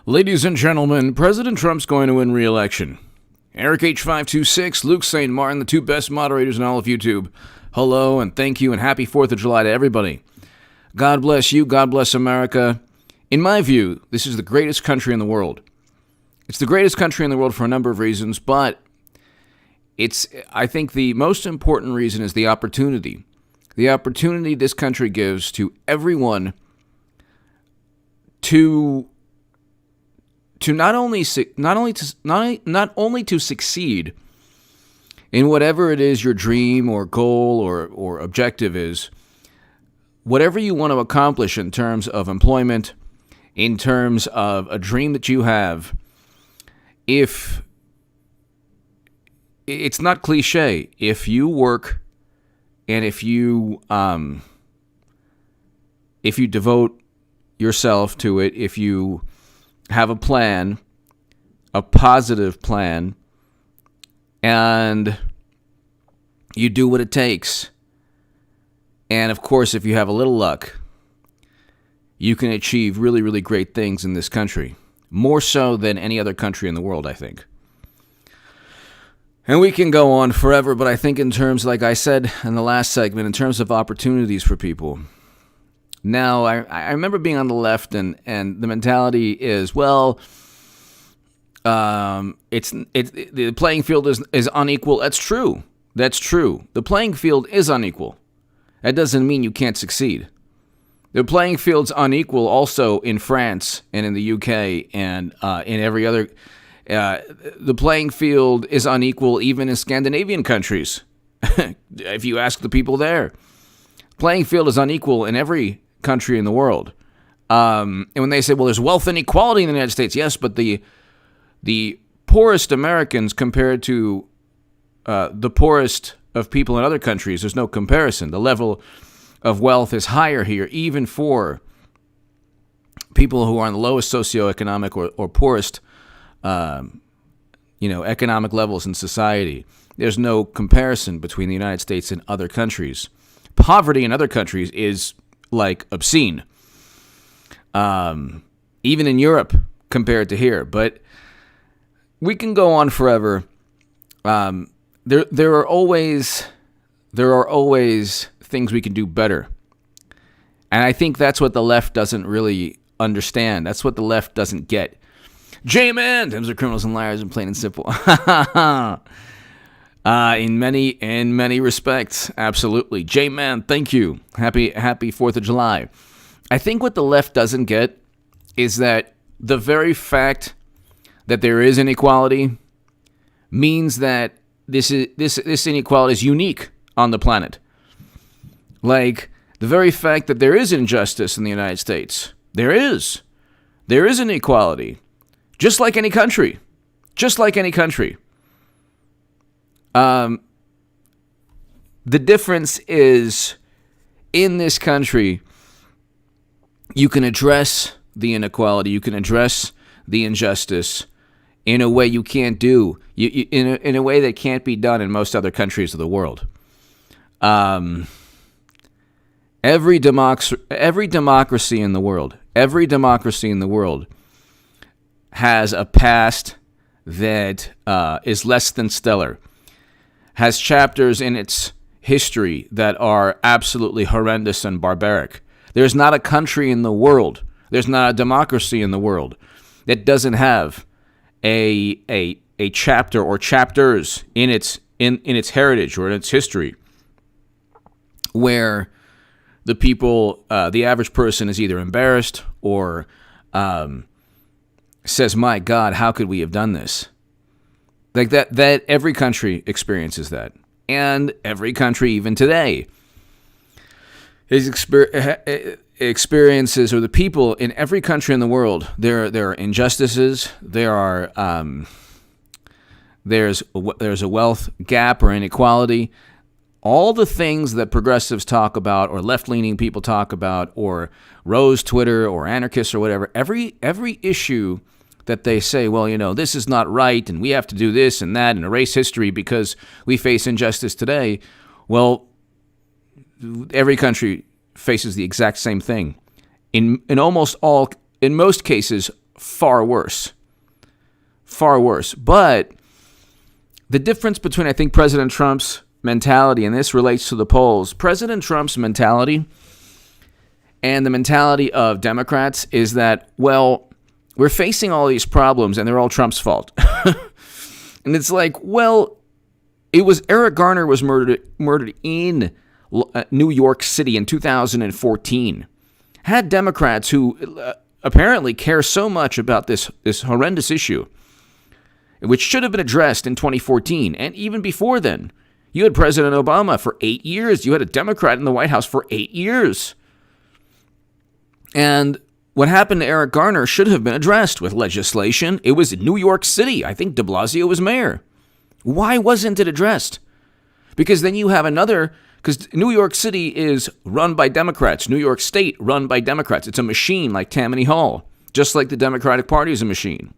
Ladies and gentlemen, President Trump's going to win re-election. Eric H526, Luke St. Martin, the two best moderators in all of YouTube. Hello and thank you and happy 4th of July to everybody. God bless you, God bless America. In my view, this is the greatest country in the world. It's the greatest country in the world for a number of reasons, but I think the most important reason is the opportunity. The opportunity this country gives to everyone to not only to succeed in whatever it is your dream or goal or objective is, whatever you want to accomplish in terms of employment, in terms of a dream that you have, if it's not cliche, if you work and if you devote yourself to it, if you have a plan, a positive plan, and you do what it takes. And of course, if you have a little luck, you can achieve really, really great things in this country. More so than any other country in the world, I think. And we can go on forever, but I think in terms, like I said in the last segment, in terms of opportunities for people. Now, I remember being on the left, and the mentality is, well, the playing field is unequal. That's true. That's true. The playing field is unequal. That doesn't mean you can't succeed. The playing field's unequal also in France and in the UK and in every other. The playing field is unequal even in Scandinavian countries. If you ask the people there, playing field is unequal in every country in the world. And when they say, well, there's wealth inequality in the United States, yes, but the poorest Americans compared to the poorest of people in other countries, there's no comparison. The level of wealth is higher here, even for people who are on the lowest socioeconomic or poorest economic levels in society. There's no comparison between the United States and other countries. Poverty in other countries is like obscene, even in Europe compared to here. But we can go on forever. There are always things we can do better, and I think that's what the left doesn't really understand. That's what the left doesn't get. J-Man, terms are criminals and liars, and plain and simple. In many respects, absolutely. J-Man, thank you. Happy 4th of July. I think what the left doesn't get is that the very fact that there is inequality means that this inequality is unique on the planet. Like, the very fact that there is injustice in the United States, there is inequality, just like any country. The difference is, in this country, you can address the inequality, you can address the injustice in a way you can't do, in a way that can't be done in most other countries of the world. Every democracy in the world has a past that is less than stellar, has chapters in its history that are absolutely horrendous and barbaric. There's not a country in the world, there's not a democracy in the world that doesn't have a chapter or chapters in its heritage or in its history where the people, the average person, is either embarrassed or says, "My God, how could we have done this?" Like that every country experiences that. And every country, even today, experiences, or the people in every country in the world, there are injustices, there's a wealth gap or inequality. All the things that progressives talk about, or left-leaning people talk about, or Rose Twitter, or anarchists, or whatever, every issue that they say, well, this is not right, and we have to do this and that, and erase history because we face injustice today. Well, every country faces the exact same thing. In most cases, far worse. Far worse. But the difference between, I think, President Trump's mentality, and this relates to the polls, President Trump's mentality and the mentality of Democrats is that, well, we're facing all these problems and they're all Trump's fault. And it's like, well, it was Eric Garner was murdered in New York City in 2014. Had Democrats who apparently care so much about this horrendous issue, which should have been addressed in 2014 and even before then. You had President Obama for 8 years. You had a Democrat in the White House for 8 years. And what happened to Eric Garner should have been addressed with legislation. It was in New York City. I think de Blasio was mayor. Why wasn't it addressed? Because then you have because New York City is run by Democrats. New York State run by Democrats. It's a machine like Tammany Hall, just like the Democratic Party is a machine.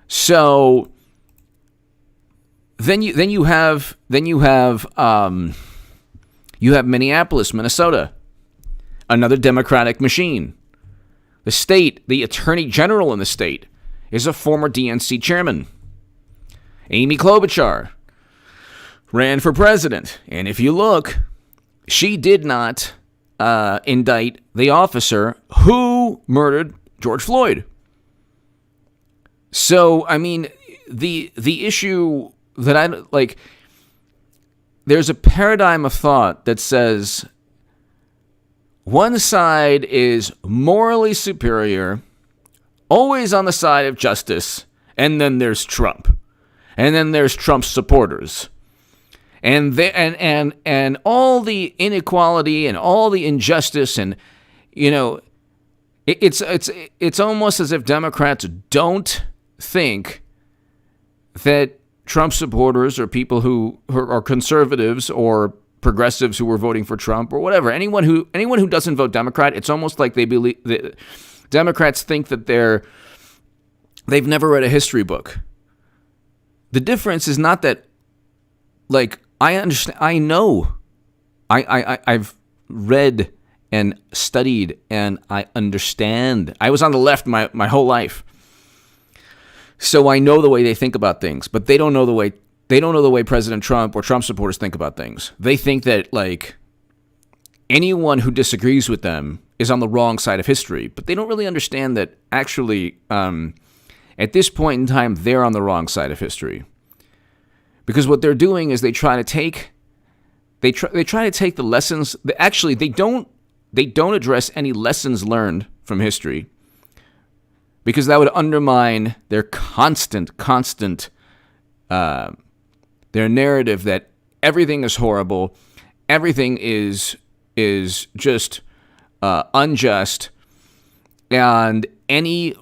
So then you have Minneapolis, Minnesota, another Democratic machine. The state, the attorney general in the state, is a former DNC chairman. Amy Klobuchar ran for president, and if you look, she did not indict the officer who murdered George Floyd. So, I mean, the issue that I like, there's a paradigm of thought that says one side is morally superior, always on the side of justice, and then there's Trump, and then there's Trump's supporters, and all the inequality and all the injustice, and it's almost as if Democrats don't think that Trump supporters or people who are conservatives or progressives who were voting for Trump or whatever, anyone who doesn't vote Democrat, it's almost like they believe that Democrats think that they've never read a history book. The difference is not that, like, I understand, I know, I've read and studied and I understand. I was on the left my whole life. So I know the way they think about things, but they don't know the way President Trump or Trump supporters think about things. They think that, like, anyone who disagrees with them is on the wrong side of history, but they don't really understand that actually at this point in time they're on the wrong side of history. Because what they're doing is they try to take the lessons. Actually, they don't address any lessons learned from history, because that would undermine their constant their narrative that everything is horrible, everything is just unjust, and any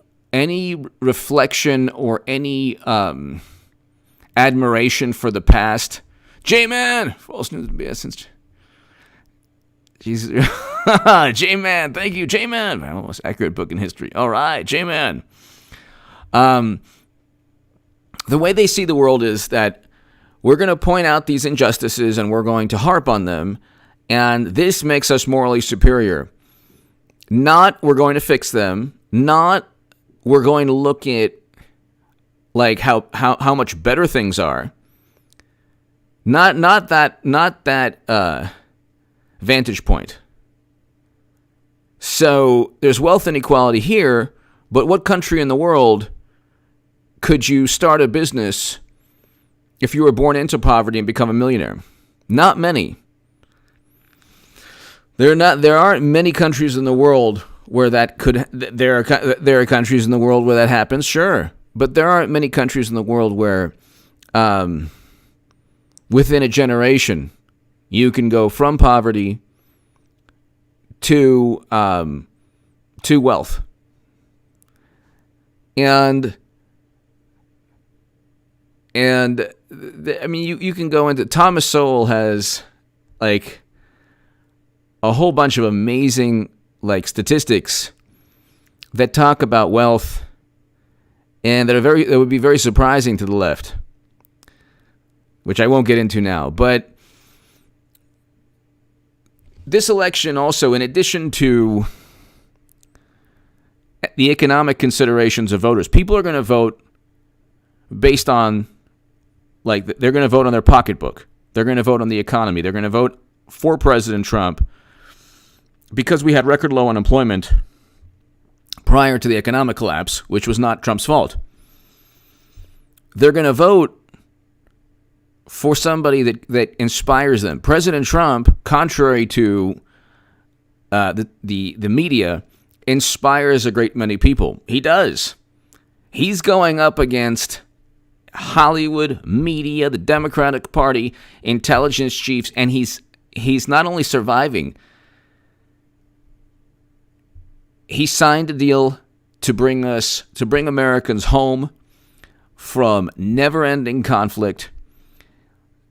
reflection or any admiration for the past. J-Man! False news and BS since... Jesus. J-Man, thank you, J-Man. Most accurate book in history. All right, J-Man. The way they see the world is that we're going to point out these injustices and we're going to harp on them, and this makes us morally superior. Not we're going to fix them. Not we're going to look at, like, how much better things are. Not that vantage point. So there's wealth inequality here, but what country in the world could you start a business if you were born into poverty and become a millionaire? Not many. There aren't many countries in the world where that could. There are countries in the world where that happens, sure, but there aren't many countries in the world where, within a generation, you can go from poverty to wealth. And I mean, you can go into... Thomas Sowell has, like, a whole bunch of amazing, like, statistics that talk about wealth and that would be very surprising to the left, which I won't get into now. But this election also, in addition to the economic considerations of voters. People are going to vote based on, like, they're going to vote on their pocketbook. They're going to vote on the economy. They're going to vote for President Trump because we had record low unemployment prior to the economic collapse, which was not Trump's fault. They're going to vote for somebody that inspires them. President Trump, contrary to the media, inspires a great many people. He does. He's going up against Hollywood, media, the Democratic Party, intelligence chiefs, and he's not only surviving, he signed a deal to bring Americans home from never-ending conflict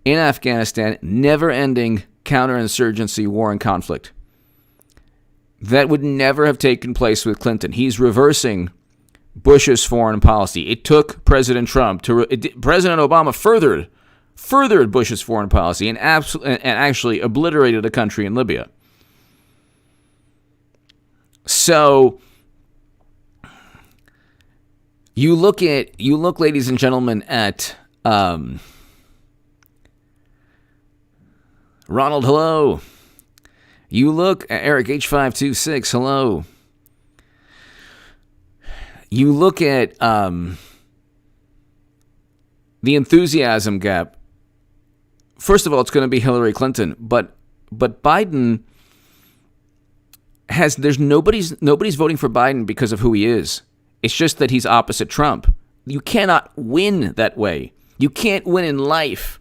in Afghanistan, never-ending counterinsurgency war and conflict. That would never have taken place with Clinton. He's reversing Bush's foreign policy. It took President Trump President Obama furthered Bush's foreign policy and actually obliterated a country in Libya. So you look, ladies and gentlemen, at Ronald. Hello. You look at Eric H526. Hello. You look at the enthusiasm gap. First of all, it's going to be Hillary Clinton, but Biden there's nobody's voting for Biden because of who he is. It's just that he's opposite Trump. You cannot win that way. You can't win in life.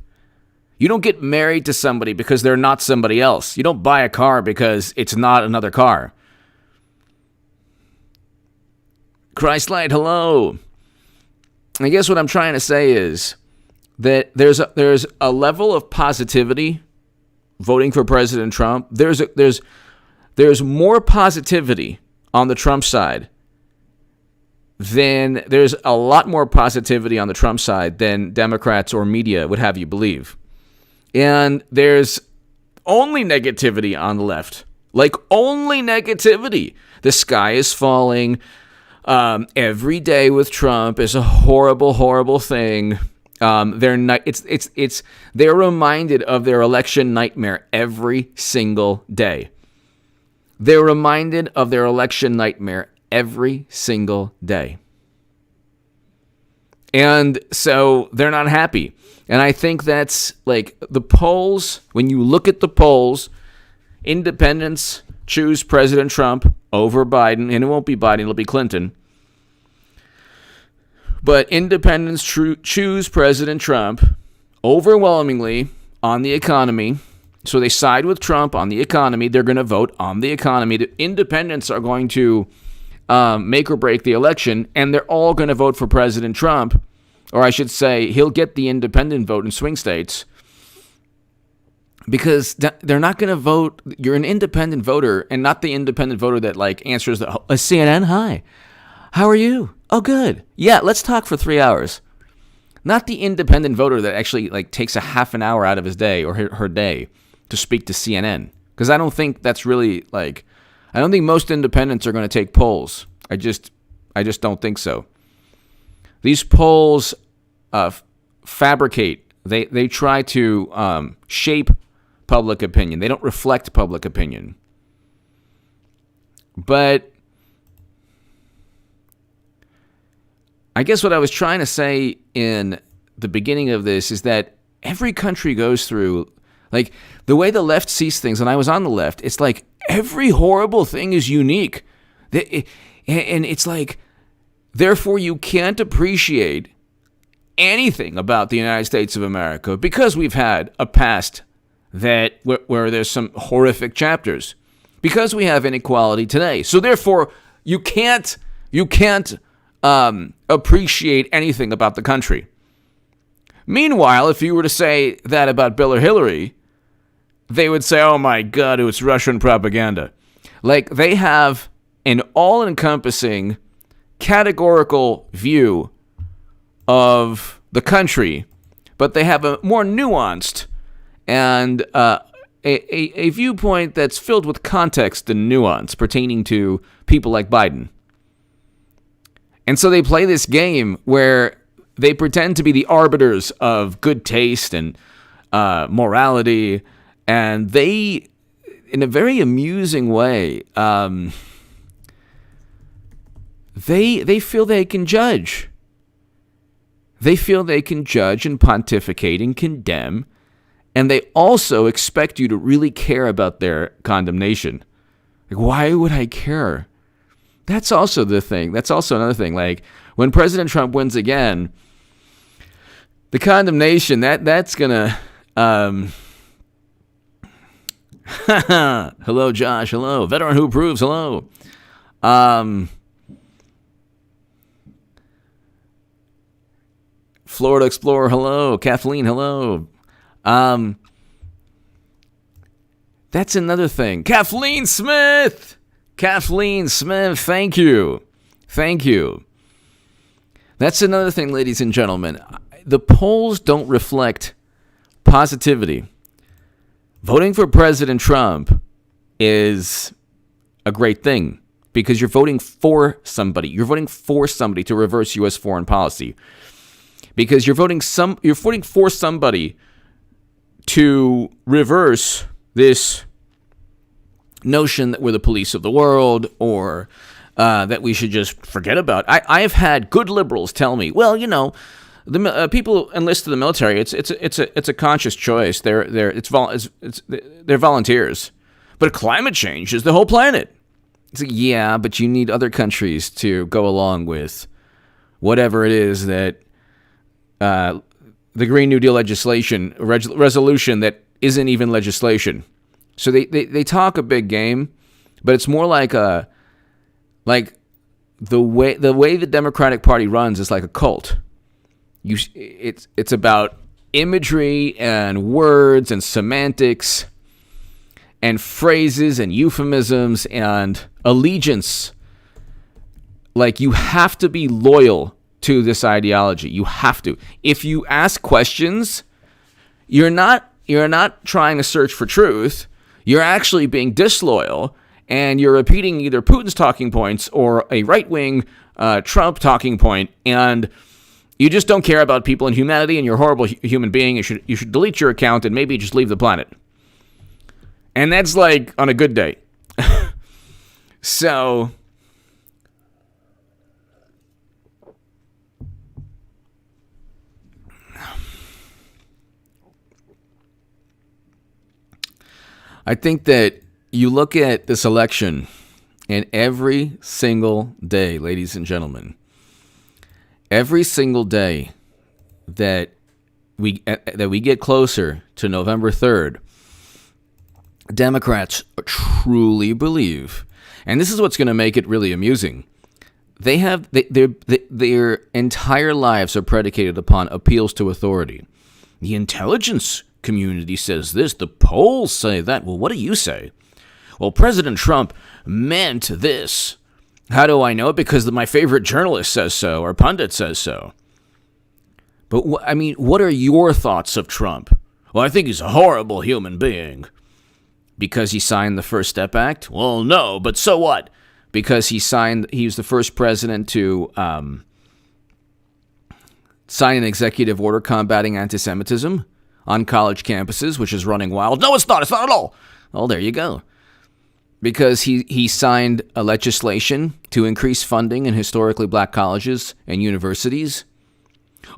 You don't get married to somebody because they're not somebody else. You don't buy a car because it's not another car. Christlight, hello. I guess what I'm trying to say is that there's a level of positivity voting for President Trump. There's more positivity on the Trump side than there's a lot more positivity on the Trump side than Democrats or media would have you believe. And there's only negativity on the left. Like, only negativity. The sky is falling. Every day with Trump is a horrible, horrible thing. They're reminded of their election nightmare every single day. They're reminded of their election nightmare every single day. And so they're not happy. And I think that's like the polls. When you look at the polls, independents choose President Trump over Biden, and it won't be Biden, it'll be Clinton. But independents choose President Trump overwhelmingly on the economy. So they side with Trump on the economy. They're going to vote on the economy. The independents are going to make or break the election, and they're all going to vote for President Trump. Or I should say, he'll get the independent vote in swing states because they're not going to vote. You're an independent voter and not the independent voter that like answers the CNN. Hi, how are you? Oh, good. Yeah, let's talk for 3 hours. Not the independent voter that actually like takes a half an hour out of his day or her day to speak to CNN. Because I don't think that's really like, I don't think most independents are going to take polls. I just don't think so. These polls fabricate. They try to shape public opinion. They don't reflect public opinion. But I guess what I was trying to say in the beginning of this is that every country goes through, like, the way the left sees things, and I was on the left, it's like every horrible thing is unique. And it's like, therefore, you can't appreciate anything about the United States of America because we've had a past where there's some horrific chapters. Because we have inequality today. So therefore, you can't appreciate anything about the country. Meanwhile, if you were to say that about Bill or Hillary, they would say, oh my God, it's Russian propaganda. Like, they have an all-encompassing categorical view of the country, but they have a more nuanced and a viewpoint that's filled with context and nuance pertaining to people like Biden. And so they play this game where they pretend to be the arbiters of good taste and morality, and they, in a very amusing way, they feel they can judge. They feel they can judge and pontificate and condemn, and they also expect you to really care about their condemnation. Like, why would I care? That's also the thing. That's also another thing. Like, when President Trump wins again, the condemnation, that's gonna... hello, Josh. Hello. Veteran who approves. Hello. Florida Explorer. Hello. Kathleen. Hello. That's another thing. Kathleen Smith. Kathleen Smith. Thank you. Thank you. That's another thing, ladies and gentlemen. The polls don't reflect positivity. Voting for President Trump is a great thing because you're voting for somebody. You're voting for somebody to reverse U.S. foreign policy. Because you're voting for somebody to reverse this notion that we're the police of the world, or that we should just forget about. I've had good liberals tell me, well, you know, the people enlisted in the military. It's a conscious choice. They're volunteers. But climate change is the whole planet. It's like, yeah, but you need other countries to go along with whatever it is that the Green New Deal legislation resolution that isn't even legislation. So they talk a big game, but it's more like the way the Democratic Party runs is like a cult. It's about imagery and words and semantics and phrases and euphemisms and allegiance. Like, you have to be loyal to this ideology. You have to. If you ask questions, you're not trying to search for truth. You're actually being disloyal, and you're repeating either Putin's talking points or a right-wing Trump talking point, and you just don't care about people and humanity, and you're a horrible human being. You should delete your account and maybe just leave the planet. And that's like on a good day. So I think that you look at this election, and every single day, ladies and gentlemen, every single day that we get closer to November 3rd, Democrats truly believe, and this is what's going to make it really amusing, their entire lives are predicated upon appeals to authority. The intelligence community says this, the polls say that. Well, what do you say? Well, President Trump meant this. How do I know? Because my favorite journalist says so, or pundit says so. But, what are your thoughts of Trump? Well, I think he's a horrible human being. Because he signed the First Step Act? Well, no, but so what? Because he was the first president to sign an executive order combating anti-Semitism on college campuses, which is running wild. No, it's not at all. Well, there you go. Because he signed a legislation to increase funding in historically black colleges and universities.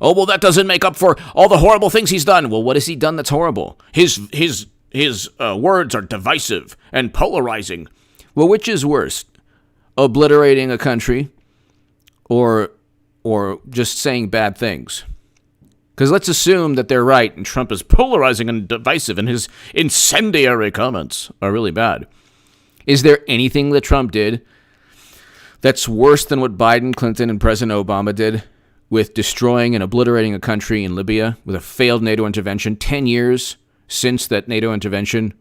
Oh, well, that doesn't make up for all the horrible things he's done. Well, what has he done that's horrible? His words are divisive and polarizing. Well, which is worse? Obliterating a country or just saying bad things? Because let's assume that they're right and Trump is polarizing and divisive and his incendiary comments are really bad. Is there anything that Trump did that's worse than what Biden, Clinton, and President Obama did with destroying and obliterating a country in Libya with a failed NATO intervention? 10 years since that NATO intervention,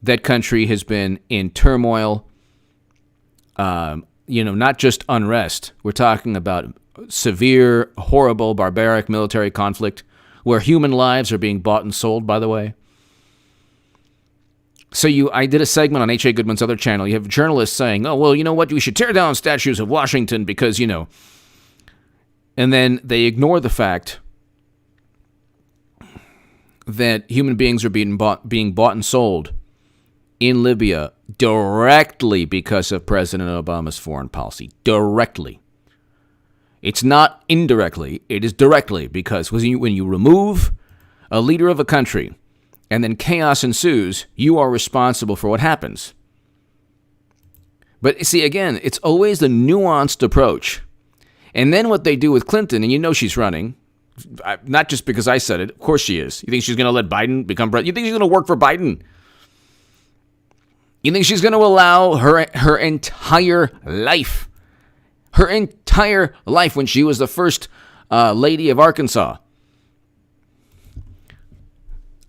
that country has been in turmoil, not just unrest. We're talking about severe, horrible, barbaric military conflict where human lives are being bought and sold, by the way. So I did a segment on H.A. Goodman's other channel. You have journalists saying, oh, well, you know what? We should tear down statues of Washington because, And then they ignore the fact that human beings are being bought and sold in Libya directly because of President Obama's foreign policy. Directly. It's not indirectly. It is directly, because when you remove a leader of a country and then chaos ensues, you are responsible for what happens. But see, again, it's always the nuanced approach. And then what they do with Clinton, and she's running, not just because I said it, of course she is. You think she's going to let Biden become president? You think she's going to work for Biden? You think she's going to allow her entire life, when she was the first lady of Arkansas?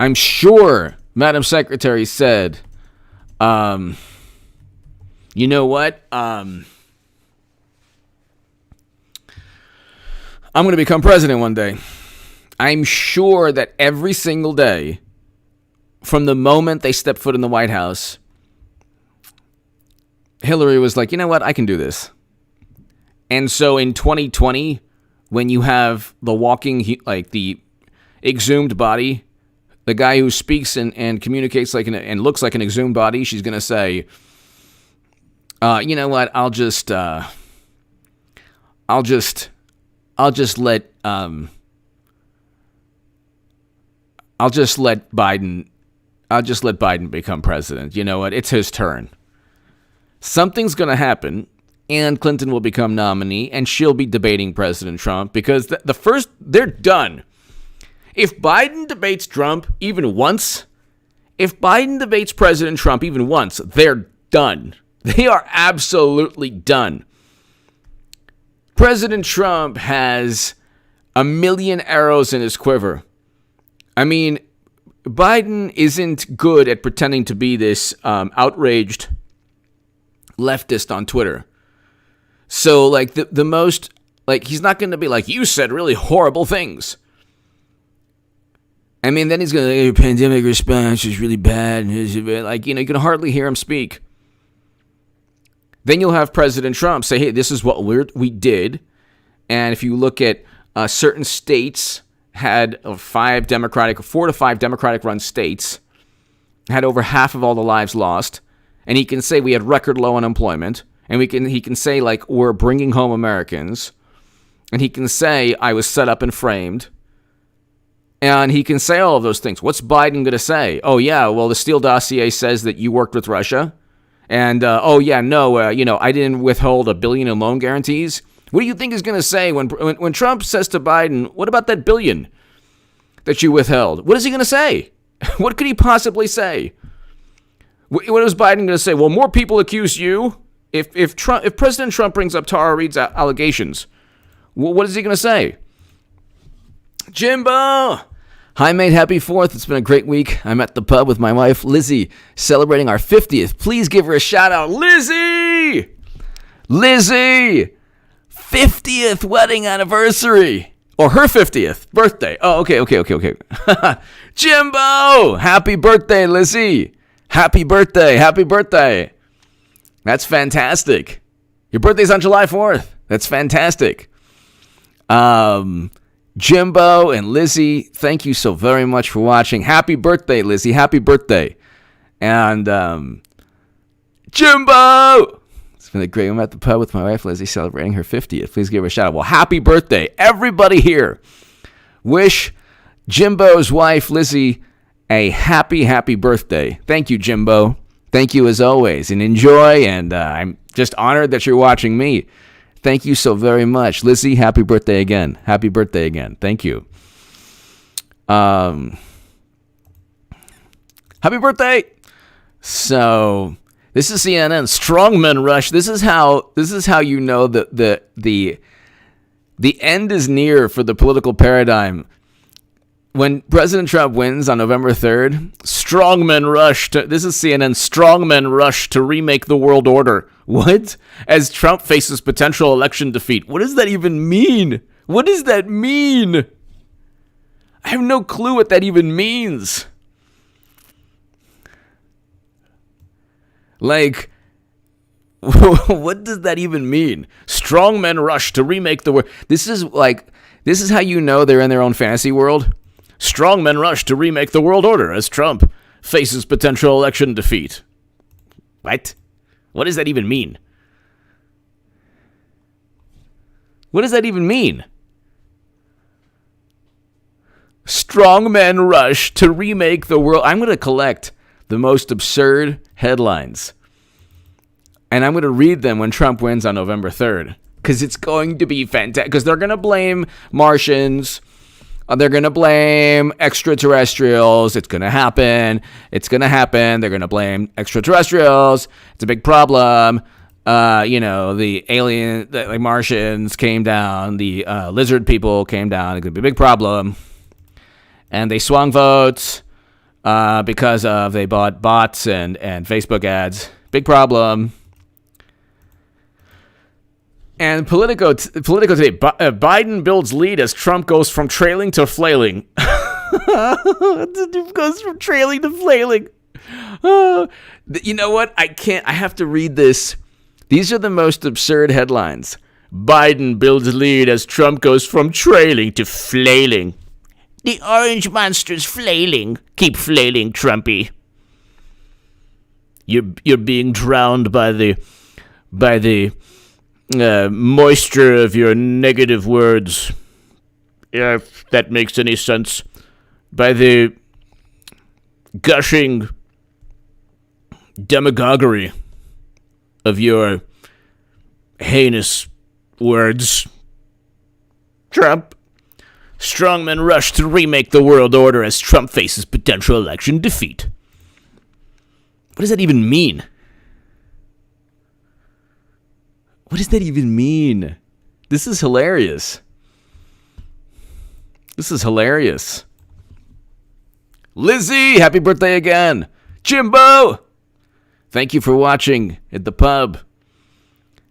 I'm sure Madam Secretary said, you know what? I'm going to become president one day. I'm sure that every single day, from the moment they stepped foot in the White House, Hillary was like, you know what? I can do this. And so in 2020, when you have the the exhumed body, the guy who speaks and communicates and looks like an exhumed body, she's going to say, you know what? I'll just let Biden become president. You know what? It's his turn. Something's going to happen, and Clinton will become nominee, and she'll be debating President Trump, because they're done. If Biden debates Trump even once, if Biden debates President Trump even once, they're done. They are absolutely done. President Trump has a million arrows in his quiver. I mean, Biden isn't good at pretending to be this outraged leftist on Twitter. So, the most, he's not going to be like, you said really horrible things. I mean, then he's going to, pandemic response is really bad. You can hardly hear him speak. Then you'll have President Trump say, hey, this is what we did. And if you look at certain states had 4 to 5 Democratic-run states, had over half of all the lives lost. And he can say we had record low unemployment. And he can say, we're bringing home Americans. And he can say, I was set up and framed. And he can say all of those things. What's Biden going to say? Oh, yeah, well, the Steele dossier says that you worked with Russia. And, I didn't withhold $1 billion in loan guarantees. What do you think he's going to say when Trump says to Biden, what about that $1 billion that you withheld? What is he going to say? What could he possibly say? What is Biden going to say? Well, more people accuse you. If President Trump brings up Tara Reade's allegations, what is he going to say? Jimbo! Hi, mate. Happy 4th. It's been a great week. I'm at the pub with my wife, Lizzie, celebrating our 50th. Please give her a shout out. Lizzie! 50th wedding anniversary. Or her 50th birthday. Oh, okay. Jimbo! Happy birthday, Lizzie. Happy birthday. That's fantastic. Your birthday's on July 4th. That's fantastic. Jimbo and Lizzie, thank you so very much for watching. Happy birthday, Lizzie. Happy birthday. And Jimbo! It's been a great one at the pub with my wife, Lizzie, celebrating her 50th. Please give her a shout out. Well, happy birthday. Everybody here, wish Jimbo's wife, Lizzie, a happy birthday. Thank you, Jimbo. Thank you as always. And enjoy. And I'm just honored that you're watching me. Thank you so very much. Lizzie, happy birthday again. Happy birthday again. Thank you. Happy birthday. So this is CNN Strongman Rush. This is how you know that the end is near for the political paradigm. When President Trump wins on November 3rd, strongmen rush to, this is CNN, strongmen rush to remake the world order. What? As Trump faces potential election defeat. What does that even mean? What does that mean? I have no clue what that even means. Like, what does that even mean? Strong men rush to remake the world. This is how you know they're in their own fantasy world. Strong men rush to remake the world order as Trump faces potential election defeat. What? What does that even mean? What does that even mean? Strong men rush to remake the world. I'm going to collect the most absurd headlines. And I'm going to read them when Trump wins on November 3rd. Because it's going to be fantastic. Because they're going to blame Martians. They're going to blame extraterrestrials. It's going to happen. It's going to happen. They're going to blame extraterrestrials. It's a big problem. The Martians came down. The lizard people came down. It's going to be a big problem. And they swung votes because they bought bots and Facebook ads. Big problem. And Politico today, Biden builds lead as Trump goes from trailing to flailing. Goes from trailing to flailing. You know what? I have to read this. These are the most absurd headlines. Biden builds lead as Trump goes from trailing to flailing. The orange monster's flailing. Keep flailing, Trumpy. You're being drowned by the moisture of your negative words, if that makes any sense, by the gushing demagoguery of your heinous words. Trump. Strongmen rush to remake the world order as Trump faces potential election defeat. What does that even mean? What does that even mean? This is hilarious. This is hilarious. Lizzie, happy birthday again. Jimbo, thank you for watching at the pub.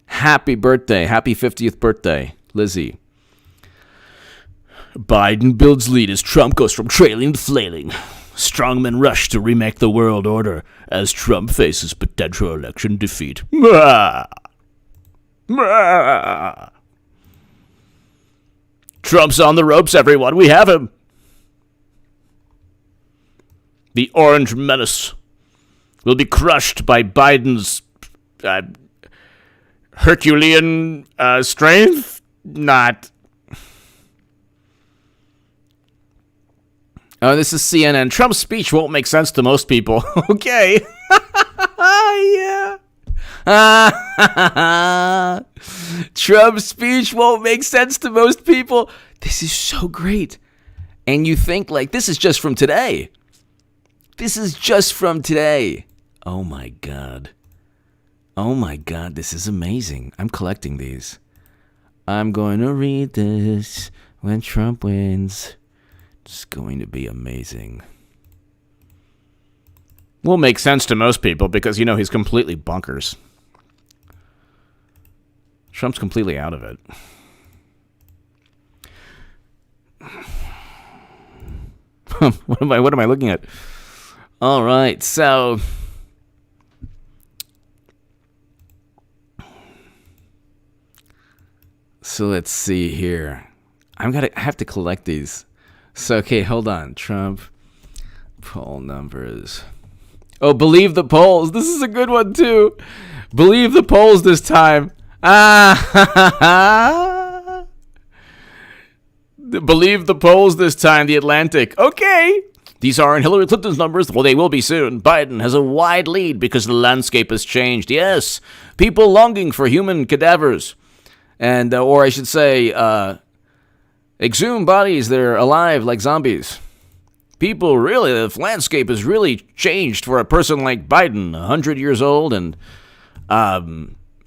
Happy birthday. Happy 50th birthday, Lizzie. Biden builds lead as Trump goes from trailing to flailing. Strongmen rush to remake the world order as Trump faces potential election defeat. Trump's on the ropes, everyone. We have him. The orange menace will be crushed by Biden's Herculean strength? Not. Oh, this is CNN. Trump's speech won't make sense to most people. Okay. Yeah. Trump's speech won't make sense to most people. This is so great. And you think, like, this is just from today. This is just from today. Oh, my God. Oh, my God. This is amazing. I'm collecting these. I'm going to read this when Trump wins. It's going to be amazing. Will make sense to most people because, you know, he's completely bonkers. Trump's completely out of it. What am I looking at? All right, so let's see here. I have to collect these. So okay, hold on. Trump poll numbers. Oh, believe the polls. This is a good one too. Believe the polls this time. Believe the polls this time, The Atlantic. Okay. These aren't Hillary Clinton's numbers. Well, they will be soon. Biden has a wide lead because the landscape has changed. Yes. People longing for human cadavers. And, or I should say, exhumed bodies that are alive like zombies. People really, the landscape has really changed for a person like Biden, 100 years old, and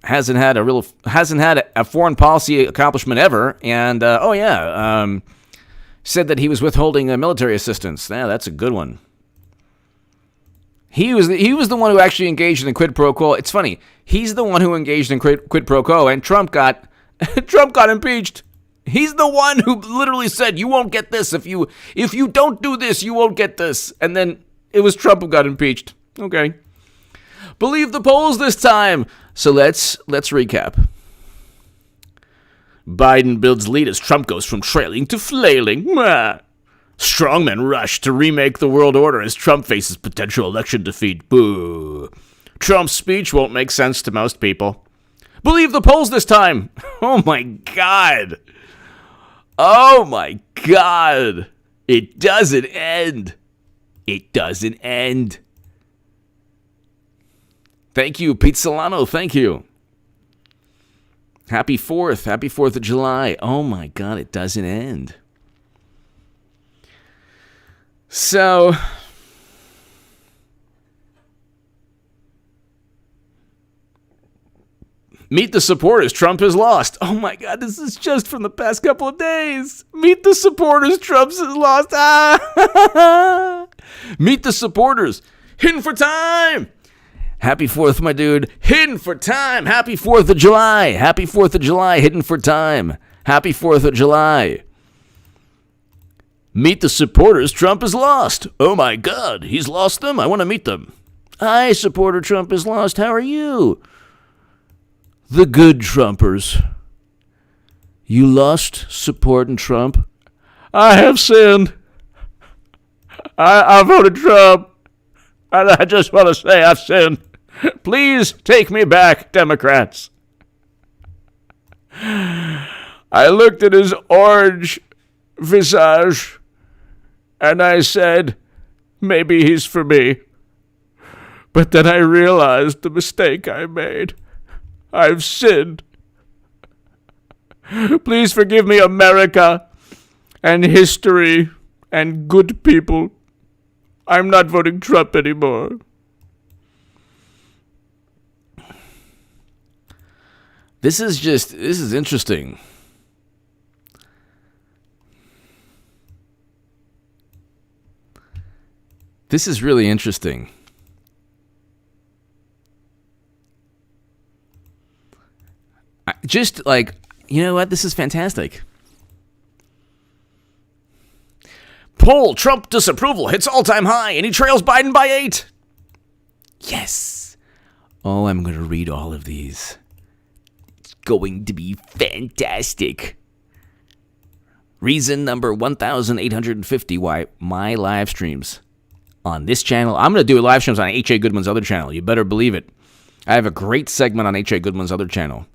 hasn't had a foreign policy accomplishment ever. And said that he was withholding military assistance. Yeah, that's a good one. He was the one who actually engaged in the quid pro quo. It's funny. He's the one who engaged in quid pro quo, and Trump got impeached. He's the one who literally said, "You won't get this if you don't do this, you won't get this." And then it was Trump who got impeached. Okay. Believe the polls this time. So let's recap. Biden builds lead as Trump goes from trailing to flailing. Strongmen rush to remake the world order as Trump faces potential election defeat. Boo. Trump's speech won't make sense to most people. Believe the polls this time. Oh my God. Oh my God. It doesn't end. It doesn't end. Thank you, Pete Solano. Thank you. Happy 4th. Happy 4th of July. Oh my God, it doesn't end. So, meet the supporters. Trump has lost. Oh my God, this is just from the past couple of days. Meet the supporters. Trump has lost. Meet the supporters. Hidden for time. Happy 4th, my dude. Hidden for time. Happy 4th of July. Happy 4th of July. Hidden for time. Happy 4th of July. Meet the supporters. Trump has lost. Oh my God, he's lost them. I want to meet them. Hi, supporter. Trump has lost. How are you? The good Trumpers. You lost supporting Trump? I have sinned. I voted Trump. I just want to say I've sinned. Please take me back, Democrats. I looked at his orange visage and I said, maybe he's for me. But then I realized the mistake I made. I've sinned. Please forgive me, America, and history, and good people. I'm not voting Trump anymore. This is interesting. This is really interesting. Just like, you know what? This is fantastic. Poll, Trump disapproval hits all-time high, and he trails Biden by 8. Yes. Oh, I'm going to read all of these. It's going to be fantastic. Reason number 1,850 why my live streams on this channel. I'm going to do live streams on H.A. Goodman's other channel. You better believe it. I have a great segment on H.A. Goodman's other channel.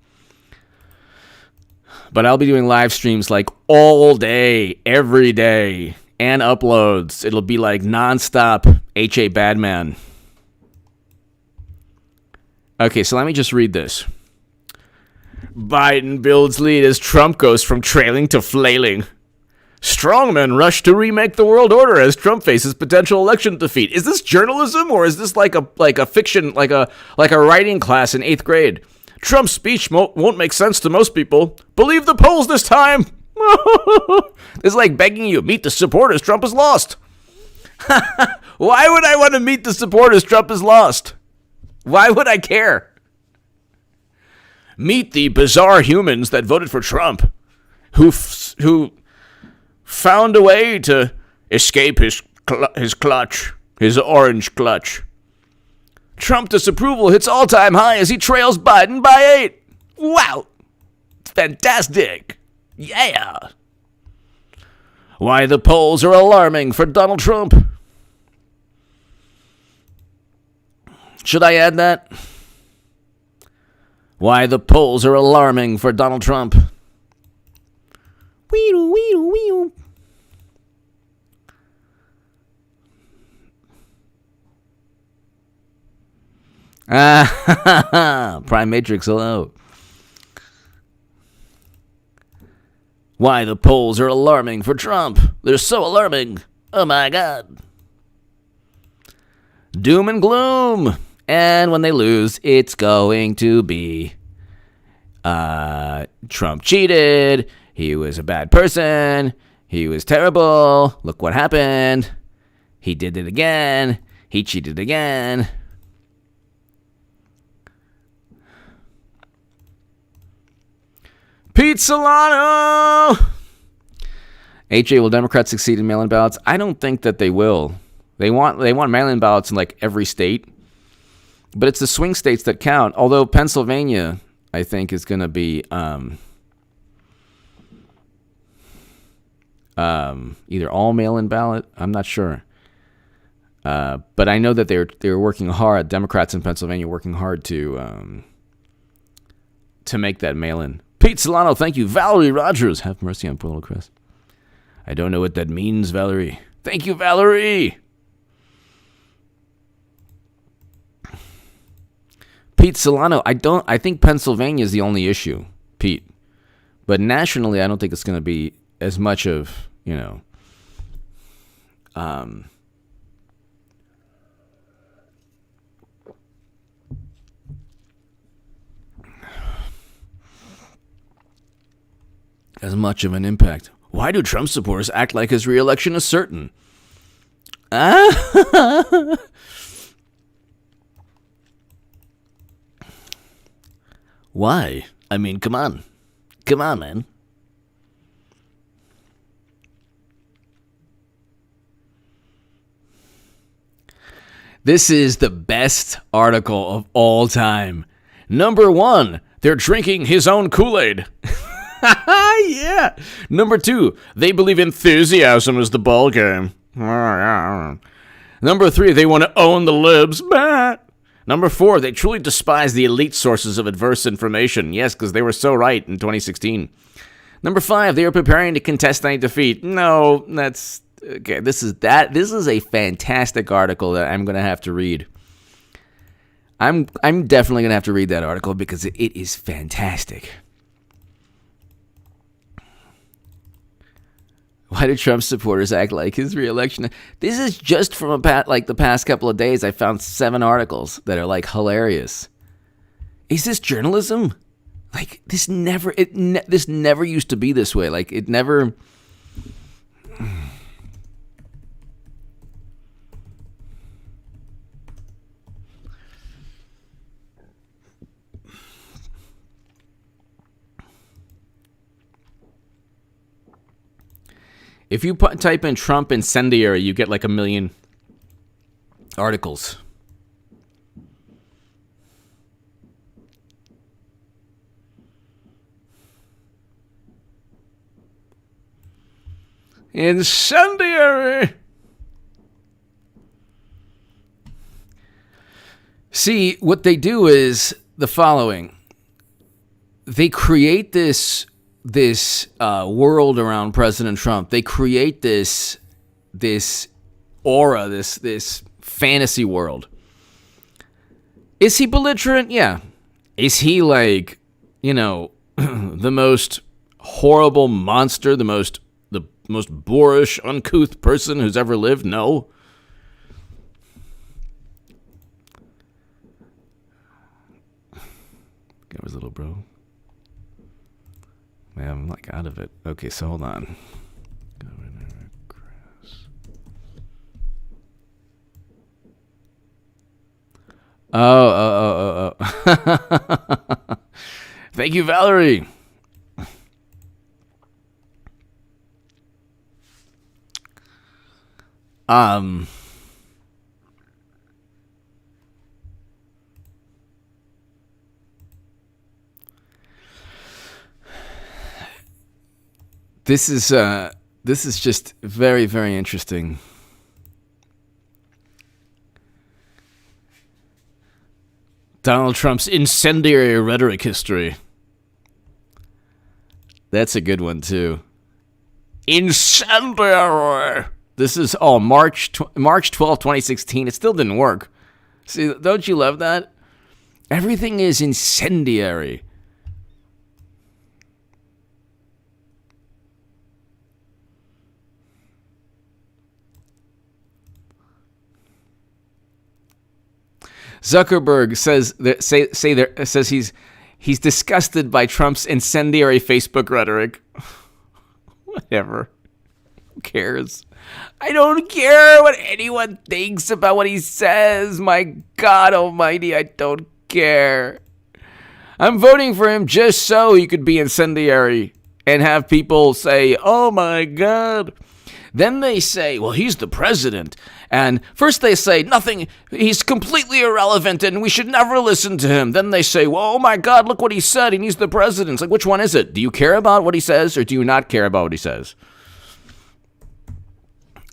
But I'll be doing live streams like all day, every day, and uploads. It'll be like nonstop H.A. Badman. Okay, so let me just read this. Biden builds lead as Trump goes from trailing to flailing. Strongmen rush to remake the world order as Trump faces potential election defeat. Is this journalism or is this like a fiction, like a writing class in 8th grade? Trump's speech won't make sense to most people. Believe the polls this time. It's like begging you, meet the supporters. Trump has lost. Why would I want to meet the supporters? Trump has lost. Why would I care? Meet the bizarre humans that voted for Trump, who found a way to escape his clutch, his orange clutch. Trump disapproval hits all-time high as he trails Biden by 8. Wow. It's fantastic. Yeah. Why the polls are alarming for Donald Trump. Should I add that? Why the polls are alarming for Donald Trump. Weedle, weedle, weedle. Prime Matrix, hello. Why the polls are alarming for Trump. They're so alarming. Oh my God. Doom and gloom. And when they lose, it's going to be Trump cheated. He was a bad person. He was terrible. Look what happened. He did it again. He cheated again. Pete Solano! HA, will Democrats succeed in mail-in ballots? I don't think that they will. They want mail-in ballots in like every state. But it's the swing states that count. Although Pennsylvania, I think, is going to be either all mail-in ballot. I'm not sure. But I know that they're working hard. Democrats in Pennsylvania are working hard to make that mail-in. Pete Solano, thank you. Valerie Rogers, have mercy on poor little Chris. I don't know what that means, Valerie. Thank you, Valerie. Pete Solano, I think Pennsylvania is the only issue, Pete. But nationally, I don't think it's going to be as much of, as much of an impact. Why do Trump supporters act like his re-election is certain? Why? I mean, come on. Come on, man. This is the best article of all time. Number 1, they're drinking his own Kool-Aid. Yeah. Number 2, they believe enthusiasm is the ball game. Number 3, they want to own the libs. Number 4, they truly despise the elite sources of adverse information. Yes, because they were so right in 2016. Number 5, they are preparing to contest any defeat. No, that's okay. This is a fantastic article that I'm going to have to read. I'm definitely going to have to read that article because it is fantastic. Why do Trump supporters act like his re-election? This is just from the past couple of days. I found 7 articles that are hilarious. Is this journalism? This never used to be this way. It never. If you type in Trump incendiary, you get 1 million articles. Incendiary! See, what they do is the following. They create this world around President Trump. They create this aura, this fantasy world. Is he belligerent? Yeah. Is he the most horrible monster, the most boorish, uncouth person who's ever lived? No. That was little bro. Man, I'm out of it. Okay, so hold on. Governor Chris. Oh. Thank you, Valerie. This is just very, very interesting. Donald Trump's incendiary rhetoric history. That's a good one too. Incendiary. This is March 12, 2016. It still didn't work. See, don't you love that? Everything is incendiary. Zuckerberg says he's disgusted by Trump's incendiary Facebook rhetoric. Whatever. Who cares? I don't care what anyone thinks about what he says. My God almighty, I don't care. I'm voting for him just so he could be incendiary and have people say, oh my God. Then they say, well, he's the president, And first they say nothing, he's completely irrelevant and we should never listen to him. Then they say, well, oh my God, look what he said. He needs the president. It's like, which one is it? Do you care about what he says or do you not care about what he says?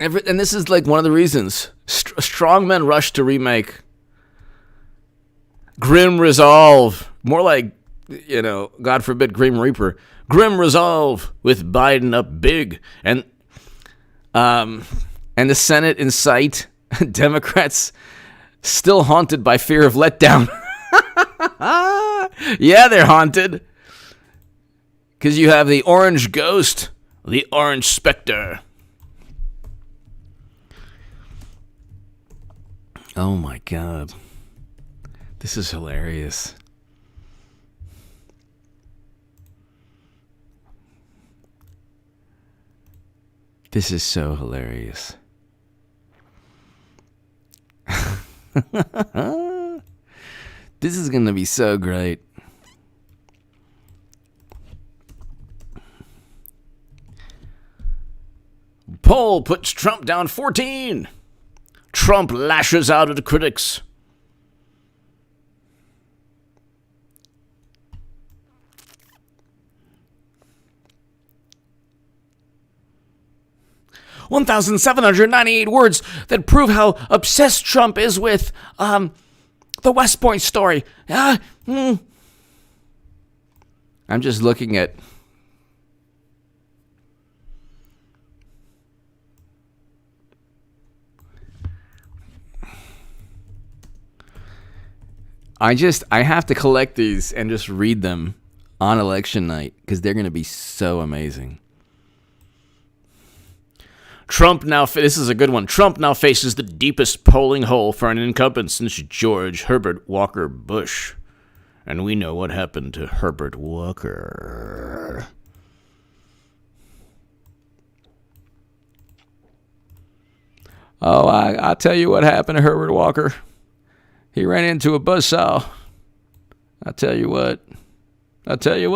And this is like one of the reasons strong men rush to remake Grim Resolve. More like, God forbid, Grim Reaper. Grim Resolve with Biden up big. And the Senate in sight. Democrats still haunted by fear of letdown. Yeah, they're haunted. Because you have the orange ghost, the orange specter. Oh my God. This is hilarious. This is so hilarious. This is going to be so great. Poll puts Trump down 14. Trump lashes out at critics. $1,798 words that prove how obsessed Trump is with the West Point story. I'm just looking at I have to collect these and just read them on election night because they're going to be so amazing. This is a good one. Trump now faces the deepest polling hole for an incumbent since George Herbert Walker Bush. And we know what happened to Herbert Walker. Oh, I'll tell you what happened to Herbert Walker. He ran into a buzzsaw. I'll tell you what. Let's see.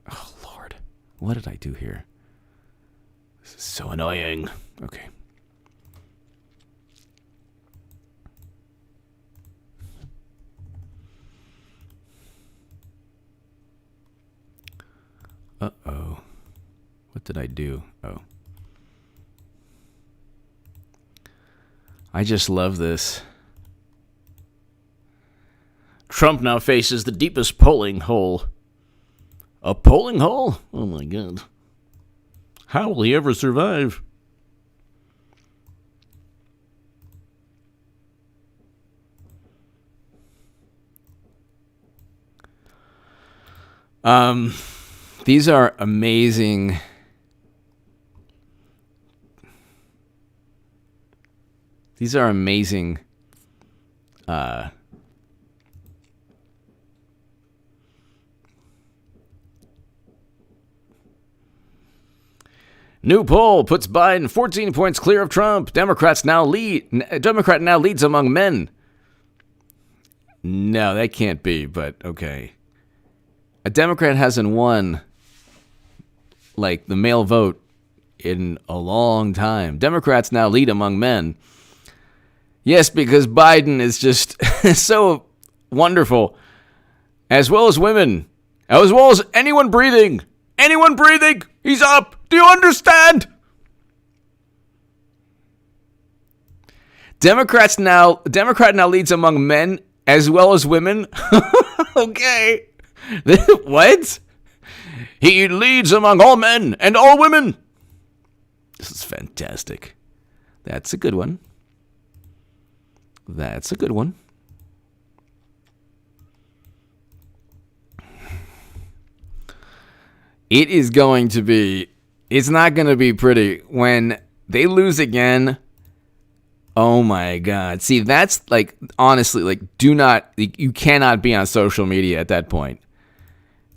Oh, Lord. What did I do here? This is so annoying. Okay. Uh-oh. What did I do? Oh. I just love this. Trump now faces the deepest polling hole. A polling hole? Oh my God. How will he ever survive? These are amazing. These are amazing. New poll puts Biden 14 points clear of Trump. Democrat now leads among men. No, that can't be, but okay. A Democrat hasn't won, like, the male vote in a long time. Democrats now lead among men. Yes, because Biden is just so wonderful. As well as women. As well as anyone breathing. Anyone breathing, he's up. Do you understand? Democrat now leads among men as well as women. Okay. What? He leads among all men and all women. This is fantastic. That's a good one. It's not going to be pretty when they lose again. Oh my God. See, that's like, honestly, like, you cannot be on social media at that point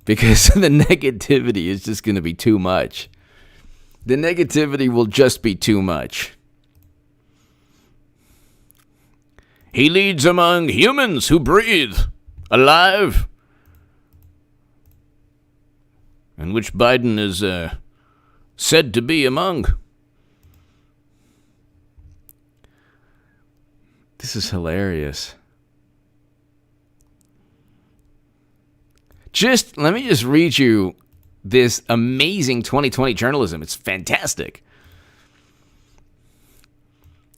because the negativity is just going to be too much. The negativity will just be too much. He leads among humans who breathe, alive, and which Biden is said to be among. This is hilarious. Let me just read you this amazing 2020 journalism. It's fantastic.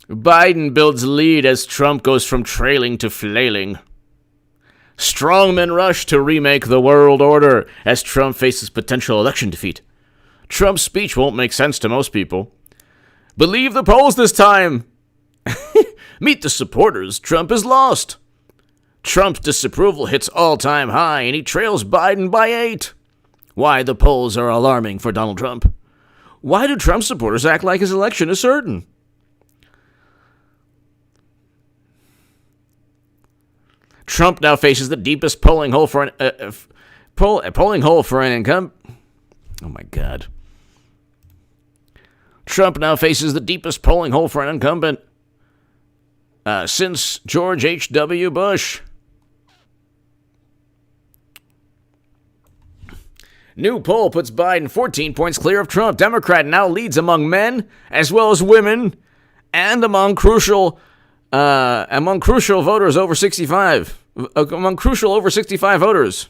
Biden builds lead as Trump goes from trailing to flailing. Strongmen rush to remake the world order as Trump faces potential election defeat. Trump's speech won't make sense to most people. Believe the polls this time. Meet the supporters. Trump is lost. Trump's disapproval hits all-time high, and he trails Biden by 8. Why the polls are alarming for Donald Trump. Why do Trump supporters act like his election is certain? Trump now faces the deepest polling hole for an incumbent. Oh my God. Trump now faces the deepest polling hole for an incumbent since George H.W. Bush. New poll puts Biden 14 points clear of Trump. Democrat now leads among men as well as women, and among crucial voters over 65. Among crucial over 65 voters.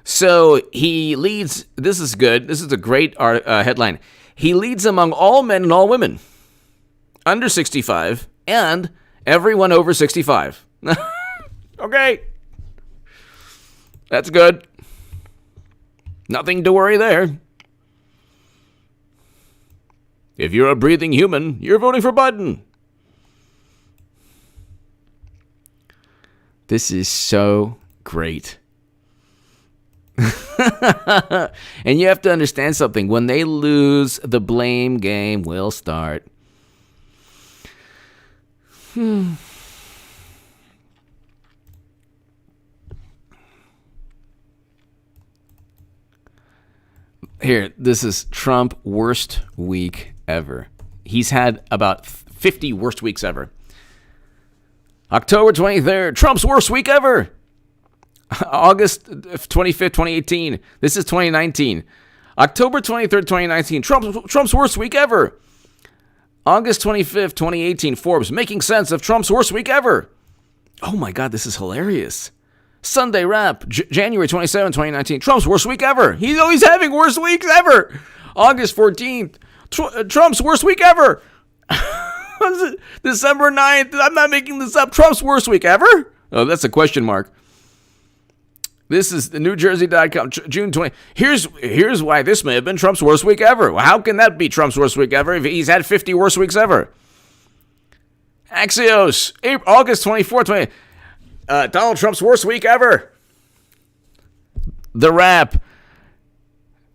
So he leads. This is good. This is a great headline. He leads among all men and all women under 65 and everyone over 65. Okay. That's good. Nothing to worry there. If you're a breathing human, you're voting for Biden. This is so great. And you have to understand something. When they lose, the blame game will start. Here, this is Trump worst week ever. He's had about 50 worst weeks ever. October 23rd, Trump's worst week ever. August 25th, 2018. This is 2019. October 23rd, 2019. Trump's worst week ever. August 25th, 2018. Forbes, making sense of Trump's worst week ever. Oh my God, this is hilarious. Sunday Wrap, January 27th, 2019. Trump's worst week ever. He's always having worst weeks ever. August 14th. Trump's worst week ever. December 9th. I'm not making this up. Trump's worst week ever? Oh, that's a question mark. This is the NewJersey.com, June 20. Here's why this may have been Trump's worst week ever. Well, how can that be Trump's worst week ever if he's had 50 worst weeks ever? Axios, August 24th, 20. Donald Trump's worst week ever. The Wrap,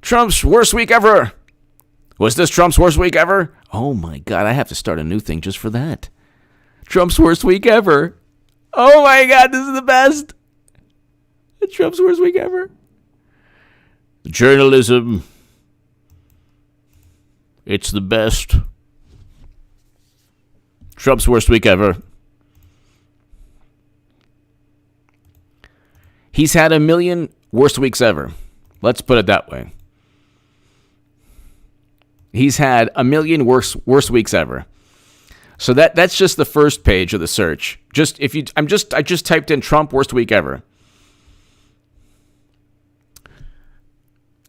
Trump's worst week ever. Was this Trump's worst week ever? Oh my God, I have to start a new thing just for that. Trump's worst week ever. Oh my God, this is the best. Trump's worst week ever. Journalism. It's the best. Trump's worst week ever. He's had 1 million worst weeks ever. Let's put it that way. He's had 1 million worst weeks ever. So that's just the first page of the search. I just typed in Trump worst week ever.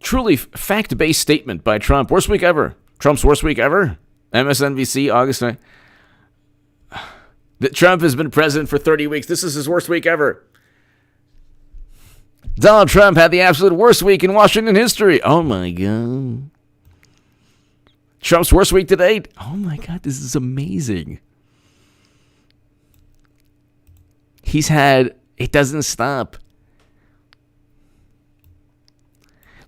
Truly fact-based statement by Trump. Worst week ever. Trump's worst week ever. MSNBC, August 9th. That Trump has been president for 30 weeks. This is his worst week ever. Donald Trump had the absolute worst week in Washington history. Oh my God. Trump's worst week to date. Oh my God, this is amazing. It doesn't stop.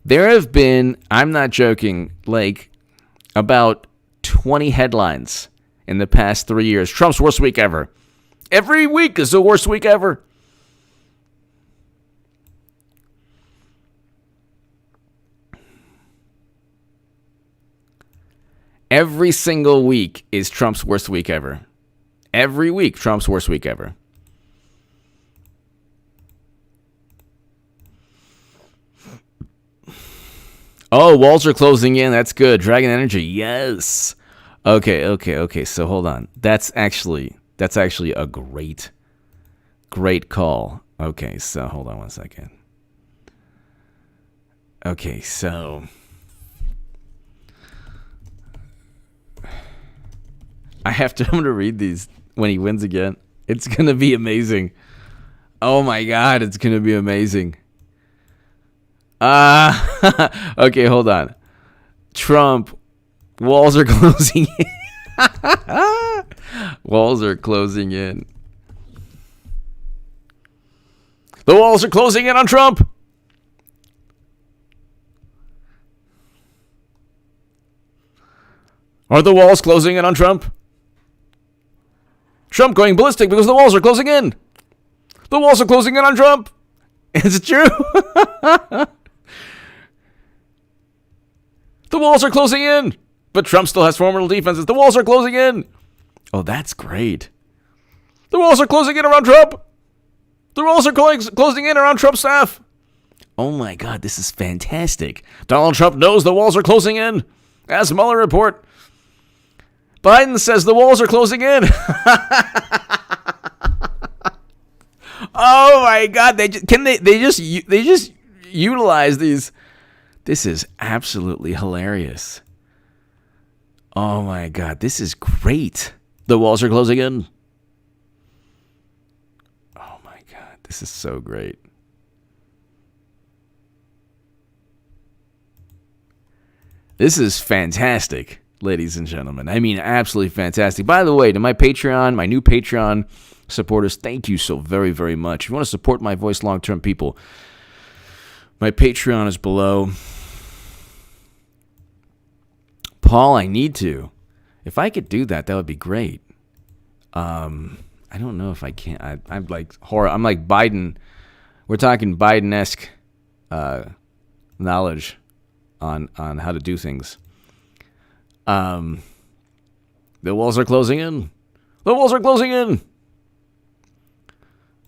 There have been, I'm not joking, like about 20 headlines in the past 3 years. Trump's worst week ever. Every week is the worst week ever. Every single week is Trump's worst week ever. Every week, Trump's worst week ever. Oh, walls are closing in. That's good. Dragon Energy. Yes. Okay. So hold on. That's actually a great call. Okay, so hold on one second. Okay, so I'm going to read these when he wins again. It's going to be amazing. Oh my God, it's going to be amazing. Okay, hold on. Trump, walls are closing in. Walls are closing in. The walls are closing in on Trump. Are the walls closing in on Trump? Trump going ballistic because the walls are closing in. The walls are closing in on Trump. Is it true? The walls are closing in, but Trump still has formidable defenses. The walls are closing in. Oh, that's great. The walls are closing in around Trump. The walls are closing in around Trump's staff. Oh my God, this is fantastic. Donald Trump knows the walls are closing in. As Mueller report. Biden says the walls are closing in. Oh my God, they just utilize these. This is absolutely hilarious. Oh my God, this is great. The walls are closing in. Oh my God, this is so great. This is fantastic, ladies and gentlemen. I mean, absolutely fantastic. By the way, to my Patreon, my new Patreon supporters, thank you so very, very much. If you want to support my voice long-term, people, my Patreon is below. Paul, I need to. If I could do that, that would be great. I don't know if I can. I'm like horror. I'm like Biden. We're talking Biden-esque knowledge on how to do things. The walls are closing in. The walls are closing in.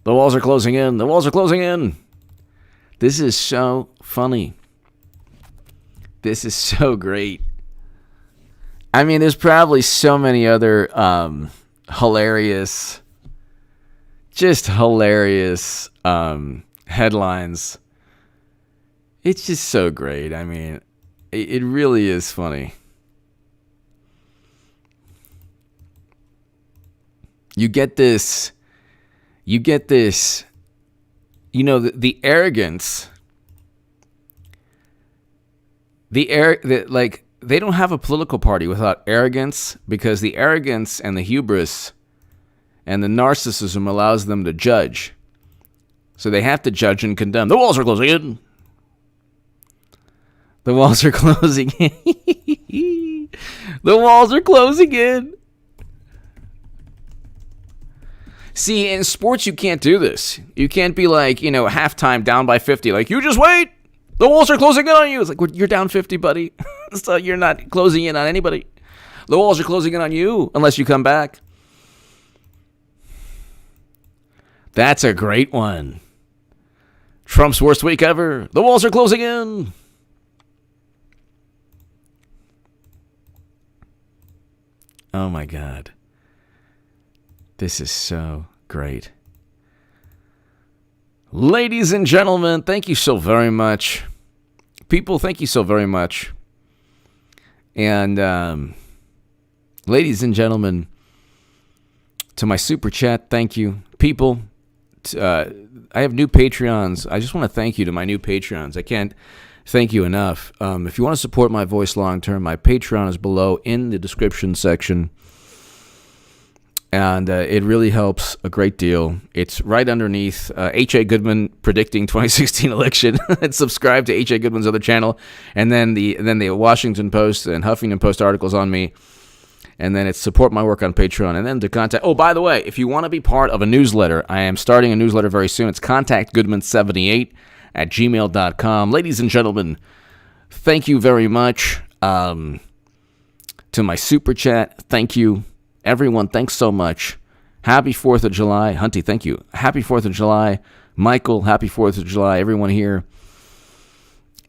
The walls are closing in. The walls are closing in. This is so funny. This is so great. I mean, there's probably so many other hilarious headlines. It's just so great. I mean, it really is funny. You get this, you know, the arrogance, like, they don't have a political party without arrogance, because the arrogance and the hubris and the narcissism allows them to judge. So they have to judge and condemn. The walls are closing in. The walls are closing in. The walls are closing in. See, in sports, you can't do this. You can't be like, halftime down by 50. Like, you just wait. The walls are closing in on you. It's like, you're down 50, buddy. So you're not closing in on anybody. The walls are closing in on you unless you come back. That's a great one. Trump's worst week ever. The walls are closing in. Oh my God. This is so great. Ladies and gentlemen, thank you so very much. People, thank you so very much. And ladies and gentlemen, to my super chat, thank you. People, I have new Patreons. I just want to thank you to my new Patreons. I can't thank you enough. If you want to support my voice long term, my Patreon is below in the description section. And it really helps a great deal. It's right underneath H.A. Goodman predicting 2016 election. And subscribe to H.A. Goodman's other channel. And then the Washington Post and Huffington Post articles on me. And then it's support my work on Patreon. And then to contact... Oh, by the way, if you want to be part of a newsletter, I am starting a newsletter very soon. It's contactgoodman78@gmail.com. Ladies and gentlemen, thank you very much. To my super chat, thank you. Everyone, thanks so much Happy 4th of July. Hunty, thank you. Happy 4th of July. Michael, happy 4th of July. Everyone here.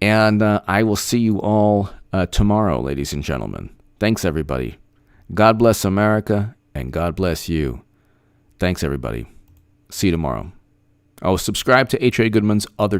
And I will see you all tomorrow, ladies and gentlemen. Thanks, everybody. God bless America, and God bless you. Thanks, everybody. See you tomorrow. Oh, subscribe to H.A. Goodman's other channel.